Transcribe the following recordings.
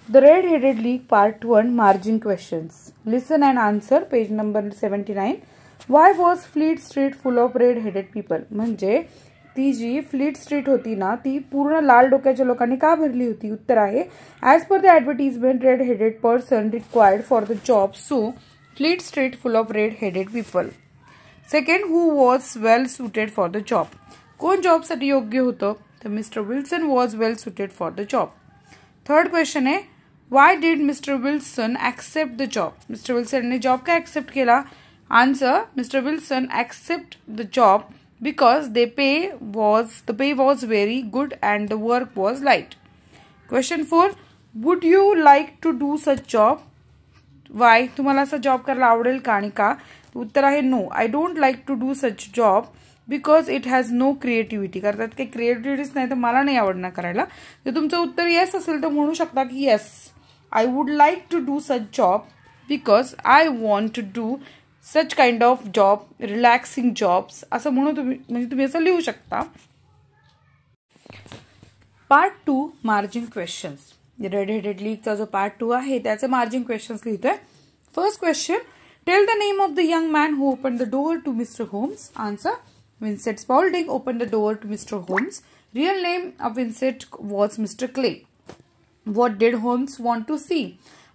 The Redheaded League Part 1 Margin Questions. Listen and answer. Page number 79. Why was Fleet Street full of red-headed people? म्हणजे ती जी fleet street होती ना ती पूर्ण लाल डोक्याच्या लोकांनी का भरली होती? उत्तर आहे as per the advertisement red headed person required for the job, so Fleet Street full of red headed people. Second, who was well suited for the job? कोण जॉबसाठी योग्य होतं? तर mister Wilson was well suited for the job. Third question आहे why did mister Wilson accept the job? Mister विल्सनने job का accept केला? Answer, mister Wilson accept the job because the pay was very good and the work was light. Question 4, would you like to do such job? Why? तुम्हाला असा job करायला आवडेल का आणि का? उत्तर आहे no, I don't like to do such job because it has no creativity. करतात काही क्रिएटिव्हिटीच नाही तर मला नाही आवडणार करायला. जर तुमचं उत्तर येस असेल तर म्हणू शकता की yes, I would like to do such job because I want to do such kind of job, relaxing jobs असं म्हणून तुम्ही असं लिहू शकता. Part 2 margin questions. रेड-हेडेड लीगचा जो पार्ट 2 आहे त्याचे मार्जिन क्वेश्चन्स लिहितोय. First question, tell the name of the young man who open the door to mister Holmes. Answer, Vincent Spaulding open the door to mister Holmes. Real name of Vincent was mister clay. What did Holmes want to see?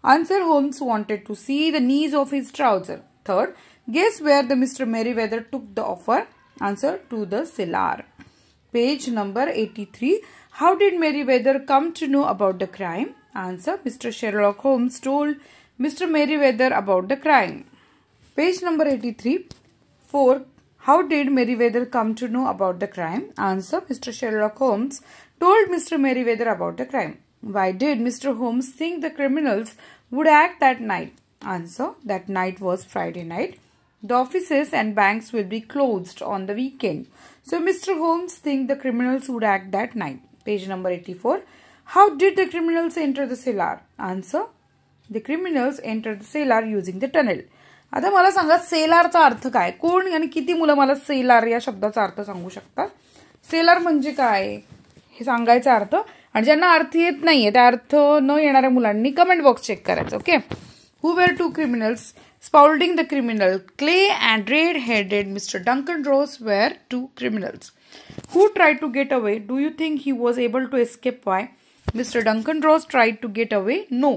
Answer, Holmes wanted to see the knees of his trouser. Third, guess where the Mr. Merriweather took the offer? Answer, to the cellar. Page number 83. How did Merriweather come to know about the crime? Answer, Mr. Sherlock Holmes told Mr. Merriweather about the crime. Page number 83. 4. How did Merriweather come to know about the crime? Answer, Mr. Sherlock Holmes told Mr. Merriweather about the crime. Why did Mr. Holmes think the criminals would act that night? Answer, that night was Friday night. The offices and banks will be closed on the weekend. So Mr. Holmes think the criminals would act that night. Page number 84. How did the criminals enter the cellar? Answer, the criminals entered the cellar using the tunnel. आता मला सांगा सेलारचा अर्थ काय? कोण आणि किती मुलं मला seller या शब्दाचा अर्थ सांगू शकतात? सेलार म्हणजे काय हे सांगायचा अर्थ, आणि ज्यांना अर्थ येत नाहीये त्या अर्थ न येणाऱ्या मुलांनी कमेंट बॉक्स चेक करायचं. Okay. Who were two criminals? Spaulding the criminal, Clay and red-headed Mr. Duncan Ross were two criminals. Who tried to get away? Do you think he was able to escape? Why? Mr. Duncan Ross tried to get away? No,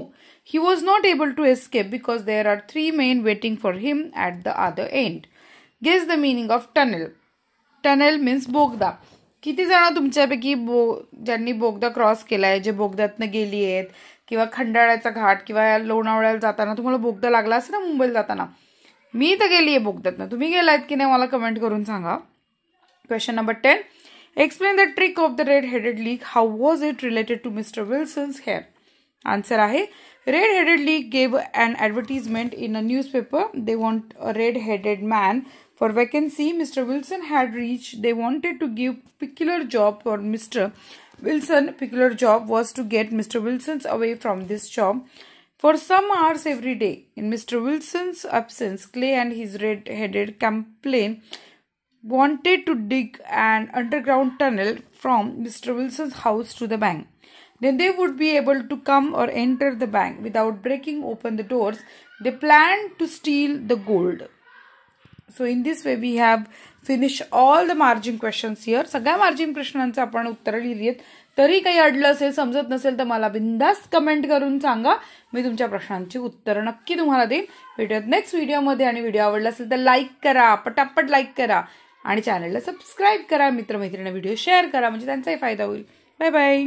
he was not able to escape because there are 3 men waiting for him at the other end. Guess the meaning of tunnel. Tunnel means बोगदा. किती जण तुमच्यापैकी ज्यांनी बोगदा cross केलाय, जे बोगद्यातनं गेली आहेत, किंवा खंडाळ्याचा घाट किंवा लोणावळ्याला जाताना तुम्हाला बोगदा लागला असेल ना मुंबईला जाताना? मी तर गेली आहे बोगद्यातनं. तुम्ही गेलायत की नाही मला कमेंट करून सांगा. Question number 10. Explain the trick of the red headed league. How was it related to mister Wilson's hair? Answer आहे red headed league gave an advertisement in a newspaper. They want a red headed man for vacancy. Mr. Wilson had reached. They wanted to give peculiar job for Mr. Wilson. Peculiar job was to get Mr. Wilson's away from this job for some hours every day. In Mr. Wilson's absence, Clay and his red-headed complain wanted to dig an underground tunnel from Mr. Wilson's house to the bank. Then they would be able to come or enter the bank without breaking open the doors. They planned to steal the gold. So in this way we have finished all the margin questions here. सगळ्या margin प्रश्नांचं आपण उत्तरं लिहिली आहेत. तरी काही अडलं असेल, समजत नसेल तर मला बिंदास्त कमेंट करून सांगा. मी तुमच्या प्रश्नांची उत्तरं नक्की तुम्हाला देईन. भेटूयात नेक्स्ट व्हिडिओमध्ये. आणि व्हिडिओ आवडला असेल तर लाईक करा, पटापट लाईक करा आणि चॅनलला सबस्क्राईब करा. मित्रमैत्रिणींना व्हिडिओ शेअर करा म्हणजे त्यांचाही फायदा होईल. Bye bye.